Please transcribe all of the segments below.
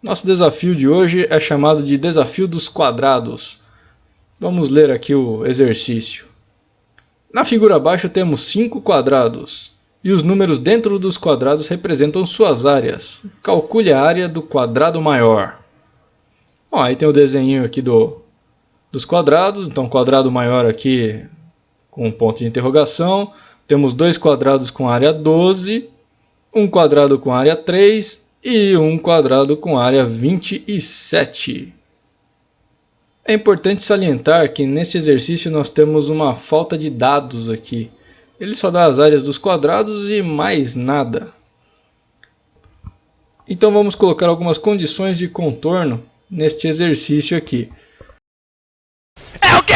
Nosso desafio de hoje é chamado de desafio dos quadrados. Vamos ler aqui o exercício. Na figura abaixo temos 5 quadrados, e os números dentro dos quadrados representam suas áreas. Calcule a área do quadrado maior. Bom, aí tem o desenho aqui dos quadrados, então quadrado maior aqui com um ponto de interrogação. Temos 2 quadrados com área 12, um quadrado com área 3 e um quadrado com área 27. É importante salientar que neste exercício nós temos uma falta de dados aqui. Ele só dá as áreas dos quadrados e mais nada. Então vamos colocar algumas condições de contorno neste exercício aqui. É o quê?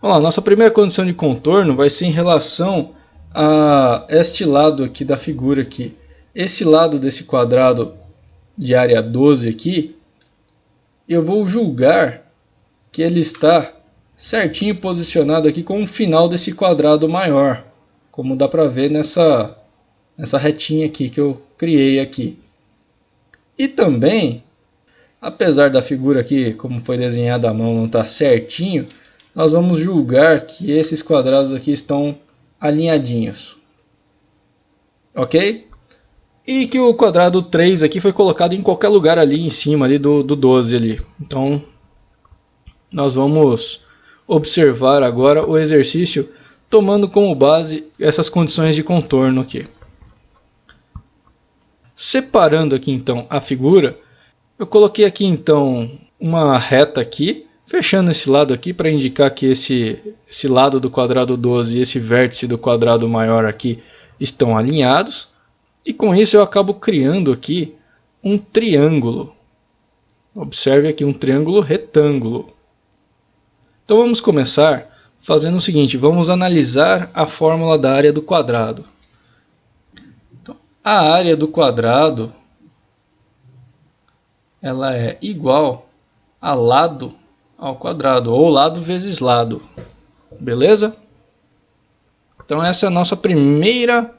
Vamos lá, nossa primeira condição de contorno vai ser em relação a este lado aqui da figura aqui. Esse lado desse quadrado de área 12 aqui, eu vou julgar que ele está certinho posicionado aqui com o final desse quadrado maior, como dá para ver nessa retinha aqui que eu criei aqui. E também, apesar da figura aqui, como foi desenhada à mão, não estar certinho, nós vamos julgar que esses quadrados aqui estão alinhadinhos. Ok? E que o quadrado 3 aqui foi colocado em qualquer lugar ali em cima ali do 12 ali. Então, nós vamos observar agora o exercício tomando como base essas condições de contorno aqui. Separando aqui então a figura, eu coloquei aqui então uma reta aqui, fechando esse lado aqui para indicar que esse lado do quadrado 12 e esse vértice do quadrado maior aqui estão alinhados. E com isso eu acabo criando aqui um triângulo. Observe aqui um triângulo retângulo. Então vamos começar fazendo o seguinte, vamos analisar a fórmula da área do quadrado. Então, a área do quadrado ela é igual a lado ao quadrado, ou lado vezes lado. Beleza? Então essa é a nossa primeira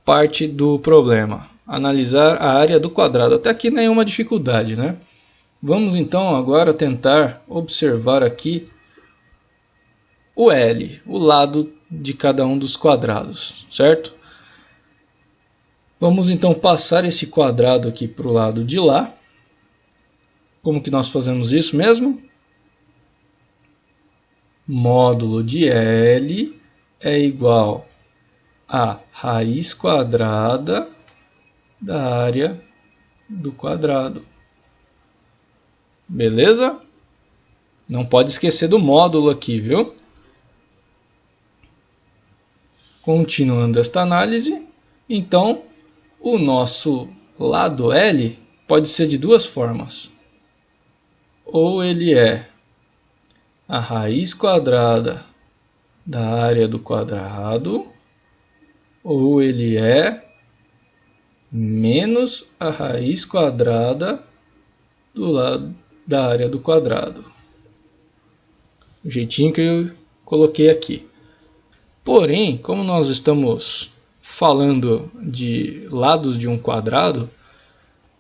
parte do problema. Analisar a área do quadrado. Até aqui nenhuma dificuldade, né? Vamos então agora tentar observar aqui o L, o lado de cada um dos quadrados, certo? Vamos então passar esse quadrado aqui para o lado de lá. Como que nós fazemos isso mesmo? Módulo de L é igual a raiz quadrada da área do quadrado. Beleza? Não pode esquecer do módulo aqui, viu? Continuando esta análise, então o nosso lado L pode ser de duas formas. Ou ele é a raiz quadrada da área do quadrado, ou ele é menos a raiz quadrada do lado da área do quadrado. O jeitinho que eu coloquei aqui. Porém, como nós estamos falando de lados de um quadrado,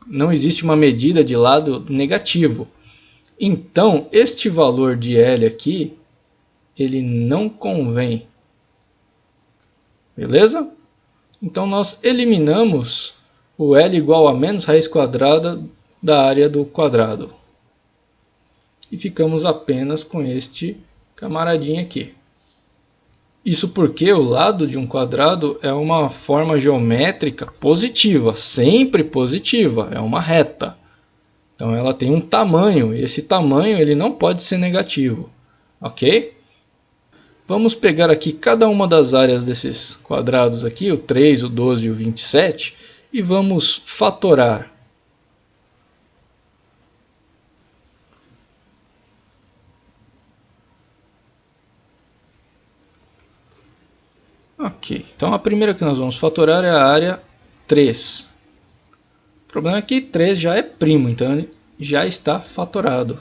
não existe uma medida de lado negativo. Então, este valor de L aqui, ele não convém. Beleza? Então, nós eliminamos o L igual a menos raiz quadrada da área do quadrado. E ficamos apenas com este camaradinho aqui. Isso porque o lado de um quadrado é uma forma geométrica positiva, sempre positiva, é uma reta. Então ela tem um tamanho, e esse tamanho ele não pode ser negativo, ok? Vamos pegar aqui cada uma das áreas desses quadrados aqui, o 3, o 12 e o 27, e vamos fatorar. Ok, então a primeira que nós vamos fatorar é a área 3. O problema é que 3 já é primo, então ele já está fatorado.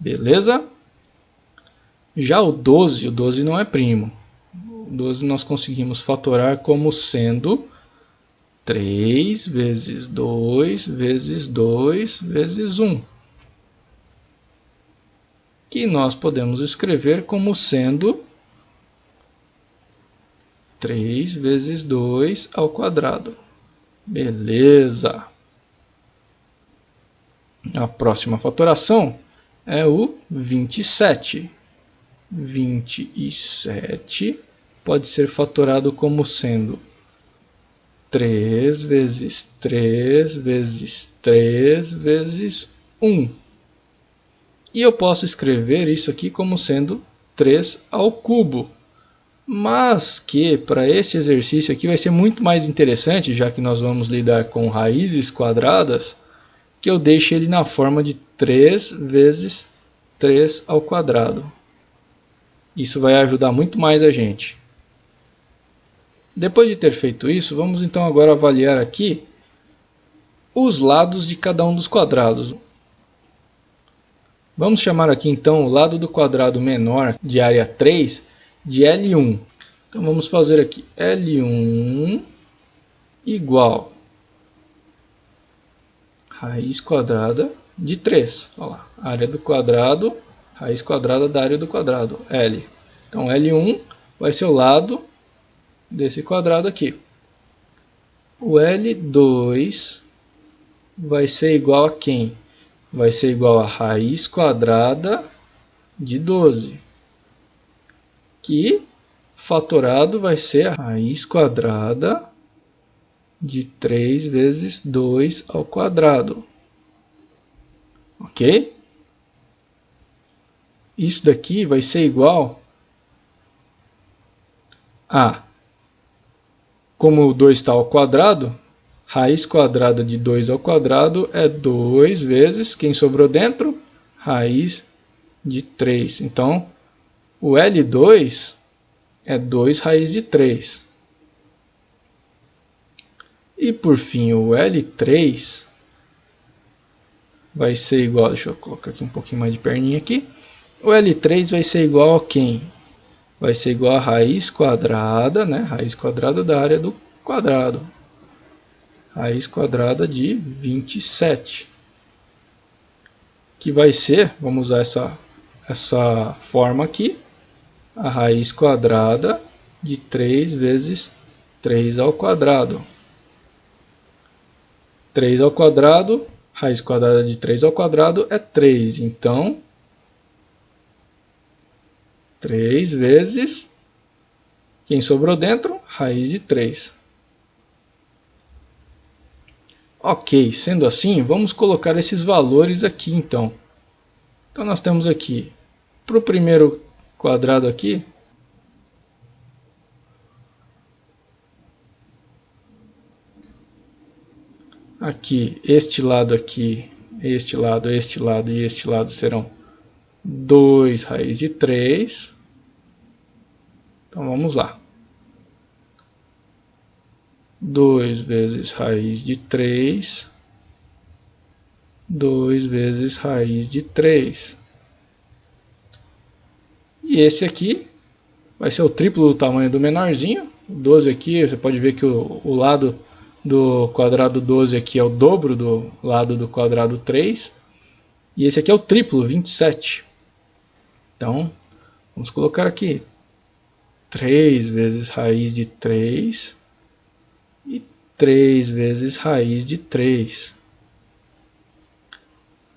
Beleza? Já o 12 não é primo. O 12 nós conseguimos fatorar como sendo 3 vezes 2 vezes 2 vezes 1. Que nós podemos escrever como sendo 3 vezes 2 ao quadrado. Beleza! A próxima fatoração é o 27. 27 pode ser fatorado como sendo 3 vezes 3 vezes 3 vezes 1. E eu posso escrever isso aqui como sendo 3 ao cubo. Mas que para esse exercício aqui vai ser muito mais interessante, já que nós vamos lidar com raízes quadradas, que eu deixe ele na forma de 3 vezes 3 ao quadrado. Isso vai ajudar muito mais a gente. Depois de ter feito isso, vamos então agora avaliar aqui os lados de cada um dos quadrados. Vamos chamar aqui então o lado do quadrado menor de área 3 de L1. Então vamos fazer aqui L1 igual raiz quadrada de 3. Olha lá, área do quadrado, raiz quadrada da área do quadrado, L. Então L1 vai ser o lado desse quadrado aqui. O L2 vai ser igual a quem? Vai ser igual a raiz quadrada de 12. Que fatorado vai ser a raiz quadrada de 3 vezes 2 ao quadrado. Ok? Isso daqui vai ser igual a, como o 2 está ao quadrado, raiz quadrada de 2 ao quadrado é 2 vezes, quem sobrou dentro? Raiz de 3. Então, o L2 é 2 raiz de 3. E por fim, o L3 vai ser igual, deixa eu colocar aqui um pouquinho mais de perninha aqui. O L3 vai ser igual a quem? Vai ser igual a raiz quadrada, né? Raiz quadrada da área do quadrado. Raiz quadrada de 27. Que vai ser, vamos usar essa forma aqui, a raiz quadrada de 3 vezes 3 ao quadrado. 3 ao quadrado, raiz quadrada de 3 ao quadrado é 3. Então, 3 vezes, quem sobrou dentro? Raiz de 3. Ok, sendo assim, vamos colocar esses valores aqui então. Então nós temos aqui, para o primeiro quadrado aqui, este lado aqui, este lado e este lado serão 2 raiz de 3. Então vamos lá. 2 vezes raiz de 3. 2 vezes raiz de 3. E esse aqui vai ser o triplo do tamanho do menorzinho. O 12 aqui, você pode ver que o lado do quadrado 12 aqui é o dobro do lado do quadrado 3. E esse aqui é o triplo, 27. Então, vamos colocar aqui 3 vezes raiz de 3 e 3 vezes raiz de 3.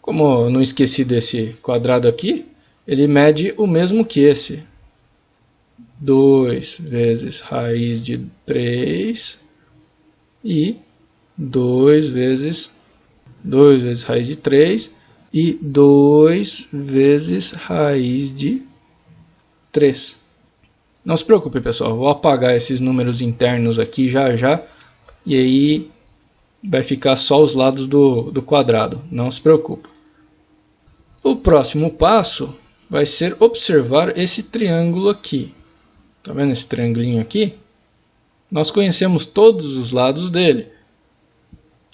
Como eu não esqueci desse quadrado aqui, ele mede o mesmo que esse. 2 vezes raiz de 3 e 2 vezes raiz de 3 e 2 vezes raiz de 3. Não se preocupe, pessoal, vou apagar esses números internos aqui já já, e aí vai ficar só os lados do quadrado, não se preocupe. O próximo passo vai ser observar esse triângulo aqui. Tá vendo esse triangulinho aqui? Nós conhecemos todos os lados dele.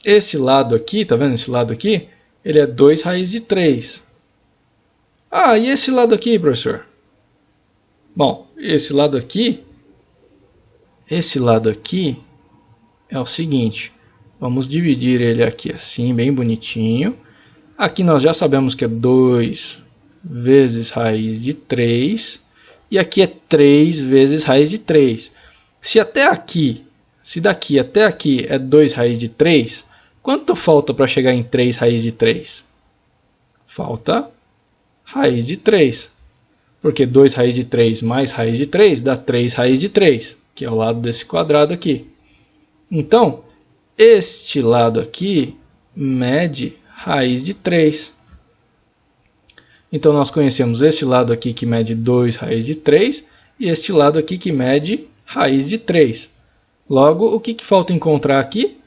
Esse lado aqui, tá vendo esse lado aqui? Ele é 2 raiz de 3. Ah, e esse lado aqui, professor? Bom, esse lado aqui é o seguinte. Vamos dividir ele aqui assim, bem bonitinho. Aqui nós já sabemos que é 2 vezes raiz de 3. E aqui é 3 vezes raiz de 3. Se daqui até aqui é 2 raiz de 3, quanto falta para chegar em 3 raiz de 3? Falta raiz de 3. Porque 2 raiz de 3 mais raiz de 3 dá 3 raiz de 3, que é o lado desse quadrado aqui. Então, este lado aqui mede raiz de 3. Então, nós conhecemos esse lado aqui que mede 2 raiz de 3 e este lado aqui que mede raiz de 3. Logo, o que falta encontrar aqui?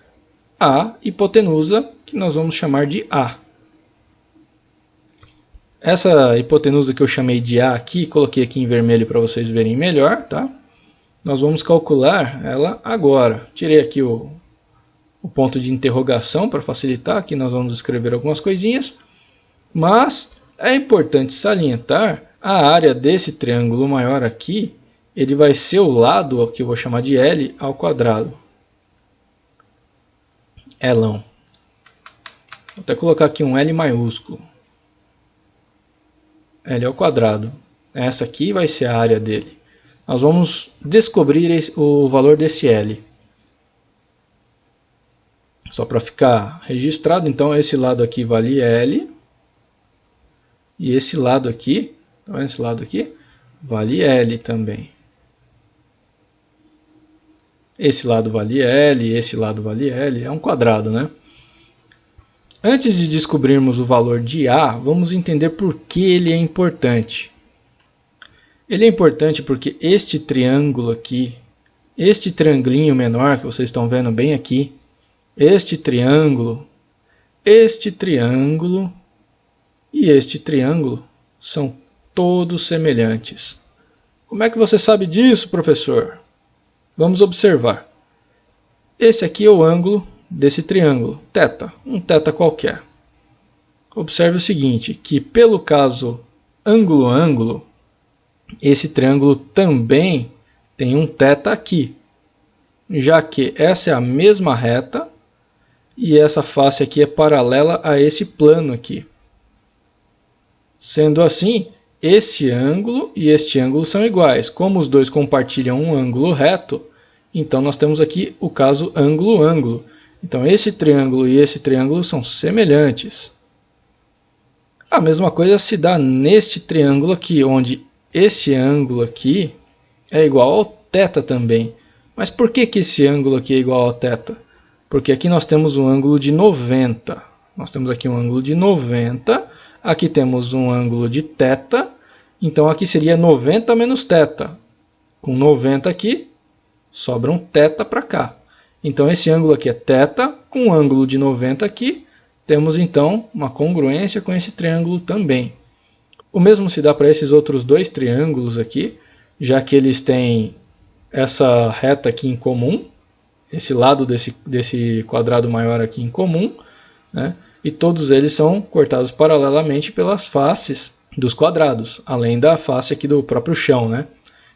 A hipotenusa, que nós vamos chamar de A. Essa hipotenusa que eu chamei de A aqui, coloquei aqui em vermelho para vocês verem melhor, tá? Nós vamos calcular ela agora. Tirei aqui o ponto de interrogação para facilitar, aqui nós vamos escrever algumas coisinhas. Mas é importante salientar a área desse triângulo maior aqui, ele vai ser o lado que eu vou chamar de L ao quadrado. Lão. Vou até colocar aqui um L maiúsculo. L ao quadrado. Essa aqui vai ser a área dele. Nós vamos descobrir o valor desse L. Só para ficar registrado, então esse lado aqui vale L. E esse lado aqui, esse lado aqui, vale L também. Esse lado vale L, esse lado vale L. É um quadrado, né? Antes de descobrirmos o valor de A, vamos entender por que ele é importante. Ele é importante porque este triângulo aqui, este triangulinho menor que vocês estão vendo bem aqui, este triângulo e este triângulo são todos semelhantes. Como é que você sabe disso, professor? Vamos observar. Esse aqui é o ângulo desse triângulo, θ, um θ qualquer. Observe o seguinte, que pelo caso ângulo-ângulo, esse triângulo também tem um θ aqui, já que essa é a mesma reta e essa face aqui é paralela a esse plano aqui. Sendo assim, esse ângulo e este ângulo são iguais. Como os dois compartilham um ângulo reto, então nós temos aqui o caso ângulo-ângulo. Então esse triângulo e esse triângulo são semelhantes. A mesma coisa se dá neste triângulo aqui, onde esse ângulo aqui é igual ao θ também. Mas por que esse ângulo aqui é igual ao θ? Porque aqui nós temos um ângulo de 90. Nós temos aqui um ângulo de 90. Aqui temos um ângulo de θ. Então aqui seria 90 menos θ. Com 90 aqui, sobra um θ para cá. Então esse ângulo aqui é θ, com um ângulo de 90 aqui. Temos então uma congruência com esse triângulo também. O mesmo se dá para esses outros dois triângulos aqui, já que eles têm essa reta aqui em comum, esse lado desse quadrado maior aqui em comum, né? E todos eles são cortados paralelamente pelas faces dos quadrados, além da face aqui do próprio chão, né?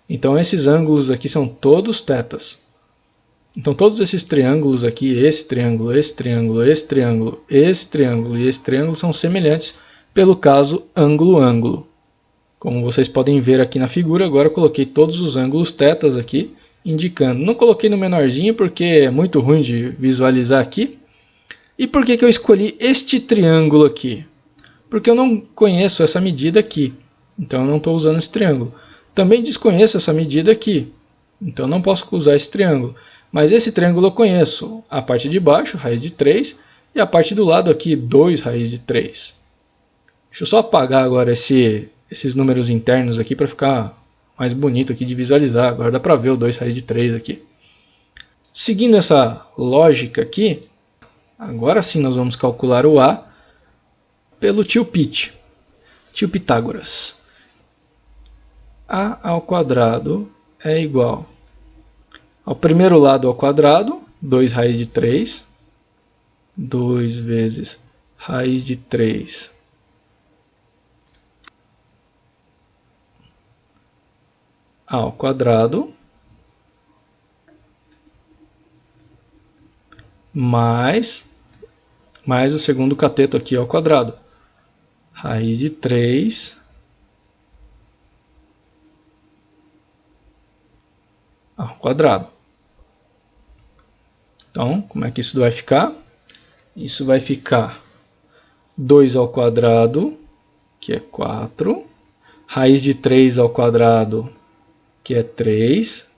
Então esses ângulos aqui são todos θs. Então todos esses triângulos aqui, esse triângulo, esse triângulo, esse triângulo, esse triângulo e esse triângulo são semelhantes pelo caso ângulo-ângulo. Como vocês podem ver aqui na figura, agora eu coloquei todos os ângulos θs aqui, indicando. Não coloquei no menorzinho porque é muito ruim de visualizar aqui. E por que eu escolhi este triângulo aqui? Porque eu não conheço essa medida aqui, então eu não estou usando esse triângulo. Também desconheço essa medida aqui, então não posso usar esse triângulo. Mas esse triângulo eu conheço, a parte de baixo, raiz de 3, e a parte do lado aqui, 2 raiz de 3. Deixa eu só apagar agora esses números internos aqui para ficar mais bonito aqui de visualizar. Agora dá para ver o 2 raiz de 3 aqui. Seguindo essa lógica aqui, agora sim nós vamos calcular o A pelo tio Pitágoras. A ao quadrado é igual ao primeiro lado ao quadrado, 2 raiz de 3, 2 vezes raiz de 3 a ao quadrado mais o segundo cateto aqui ao quadrado. Raiz de 3 ao quadrado. Então, como é que isso vai ficar? Isso vai ficar 2 ao quadrado, que é 4. Raiz de 3 ao quadrado, que é 3.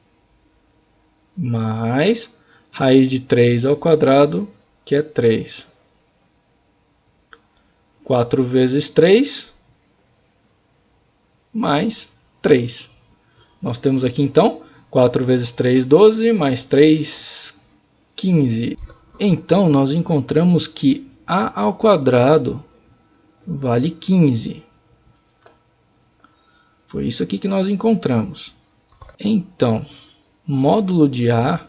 Mais raiz de 3 ao quadrado, que é 3. 4 vezes 3, mais 3. Nós temos aqui, então, 4 vezes 3, 12, mais 3, 15. Então, nós encontramos que a ao quadrado vale 15. Foi isso aqui que nós encontramos. Então, módulo de a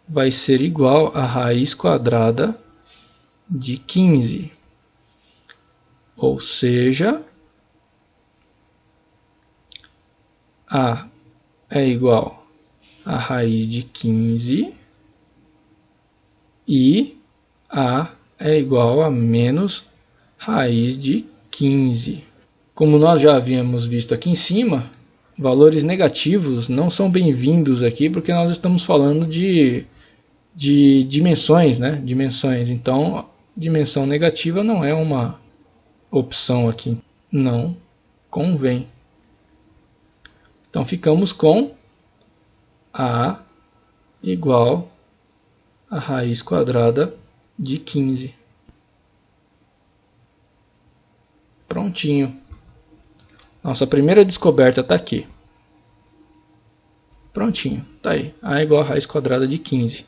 vai ser igual a raiz quadrada de 15. Ou seja, a é igual a raiz de 15 e a é igual a menos raiz de 15. Como nós já havíamos visto aqui em cima, valores negativos não são bem-vindos aqui porque nós estamos falando de dimensões, né? Dimensões. Então, dimensão negativa não é uma opção aqui. Não convém. Então, ficamos com a igual a raiz quadrada de 15. Prontinho. Nossa primeira descoberta está aqui. Prontinho, tá aí. A é igual a raiz quadrada de 15.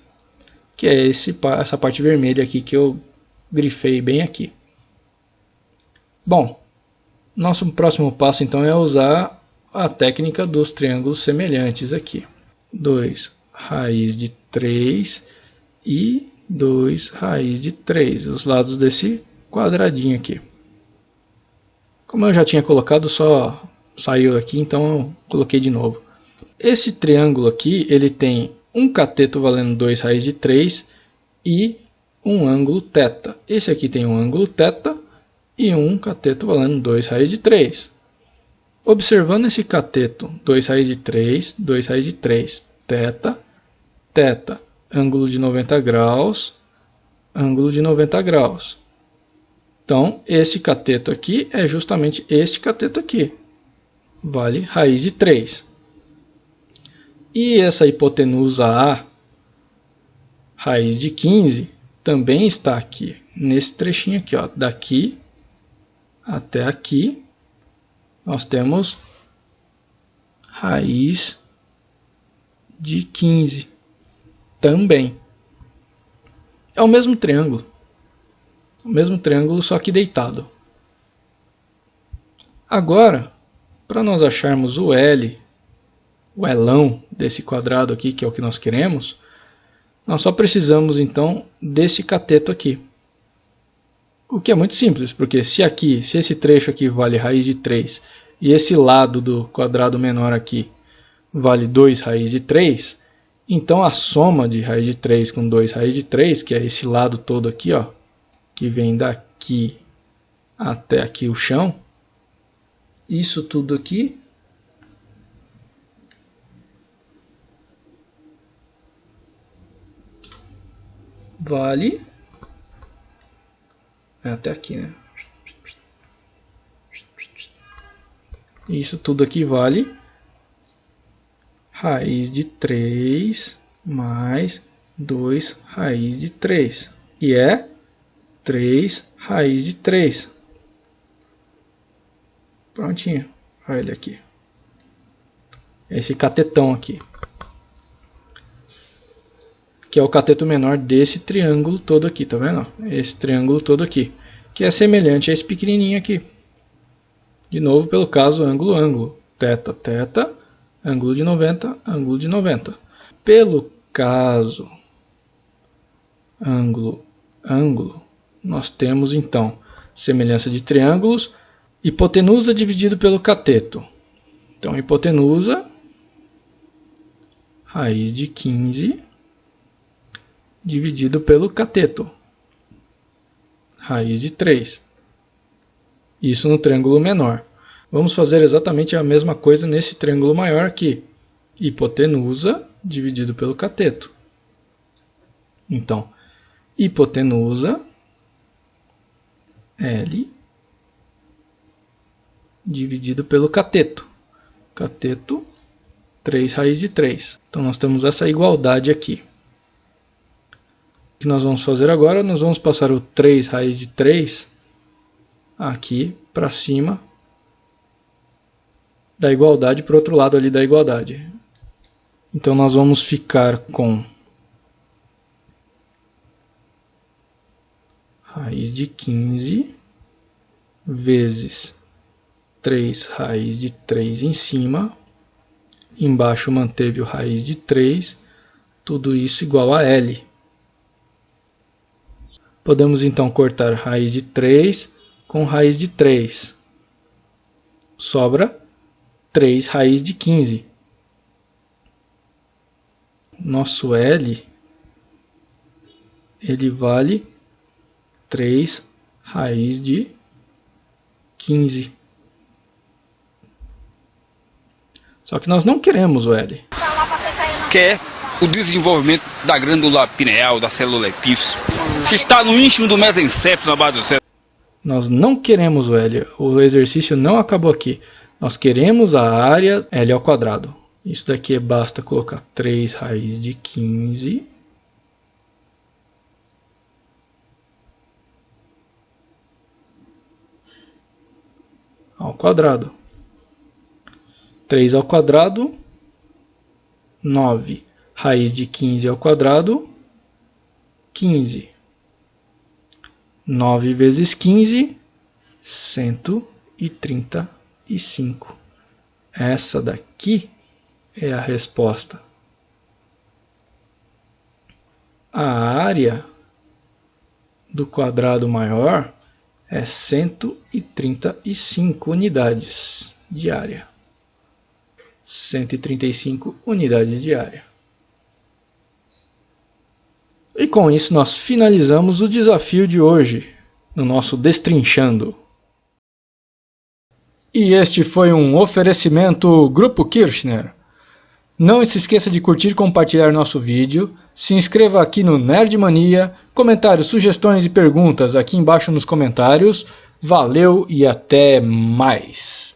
Que é essa parte vermelha aqui que eu grifei bem aqui. Bom, nosso próximo passo então é usar a técnica dos triângulos semelhantes aqui. 2 raiz de 3 e 2 raiz de 3. Os lados desse quadradinho aqui. Como eu já tinha colocado, só saiu aqui, então eu coloquei de novo. Esse triângulo aqui, ele tem um cateto valendo 2 raiz de 3 e um ângulo θ. Esse aqui tem um ângulo θ e um cateto valendo 2 raiz de 3. Observando esse cateto, 2 raiz de 3, 2 raiz de 3, θ, θ, ângulo de 90 graus, ângulo de 90 graus. Então, esse cateto aqui é justamente este cateto aqui. Vale raiz de 3. E essa hipotenusa A, raiz de 15, também está aqui, nesse trechinho aqui, ó, daqui até aqui, nós temos raiz de 15 também. É o mesmo triângulo. O mesmo triângulo, só que deitado. Agora, para nós acharmos o L, o elão desse quadrado aqui, que é o que nós queremos, nós só precisamos então desse cateto aqui. O que é muito simples, porque se esse trecho aqui vale raiz de 3 e esse lado do quadrado menor aqui vale 2 raiz de 3, então a soma de raiz de 3 com 2 raiz de 3, que é esse lado todo aqui, ó, que vem daqui até aqui o chão, isso tudo aqui vale até aqui, né? Isso tudo aqui vale raiz de 3 mais 2 raiz de 3, que é 3 raiz de 3. Prontinho. Olha ele aqui. Esse catetão aqui. Que é o cateto menor desse triângulo todo aqui, tá vendo? Esse triângulo todo aqui. Que é semelhante a esse pequenininho aqui. De novo, pelo caso, ângulo, ângulo. Θ, θ. Ângulo de 90, ângulo de 90. Pelo caso, ângulo, ângulo, nós temos então semelhança de triângulos, hipotenusa dividido pelo cateto. Então, hipotenusa raiz de 15 dividido pelo cateto, raiz de 3. Isso no triângulo menor. Vamos fazer exatamente a mesma coisa nesse triângulo maior aqui. Hipotenusa dividido pelo cateto. Então, hipotenusa L dividido pelo cateto. Cateto, 3 raiz de 3. Então, nós temos essa igualdade aqui. O que nós vamos fazer agora? Nós vamos passar o 3 raiz de 3 aqui para cima da igualdade, para o outro lado ali da igualdade. Então, nós vamos ficar com raiz de 15 vezes 3 raiz de 3 em cima. Embaixo manteve o raiz de 3. Tudo isso igual a L. Podemos então cortar raiz de 3 com raiz de 3. Sobra 3 raiz de 15. Nosso L, ele vale 3 raiz de 15. Só que nós não queremos o L. Quer o desenvolvimento da glândula pineal, da célula epífise, que está no íntimo do mesencéfalo, na base do cérebro. Nós não queremos o L. O exercício não acabou aqui. Nós queremos a área L ao quadrado. Isso daqui basta colocar 3 raiz de 15 ao quadrado. 3 ao quadrado, 9. Raiz de 15 ao quadrado, 15. 9 vezes 15, 135. Essa daqui é a resposta. A área do quadrado maior é 135 unidades de área. 135 unidades de área. E com isso nós finalizamos o desafio de hoje, no nosso Destrinchando. E este foi um oferecimento Grupo Kirchner. Não se esqueça de curtir e compartilhar nosso vídeo, se inscreva aqui no Nerd Mania, comentários, sugestões e perguntas aqui embaixo nos comentários. Valeu e até mais!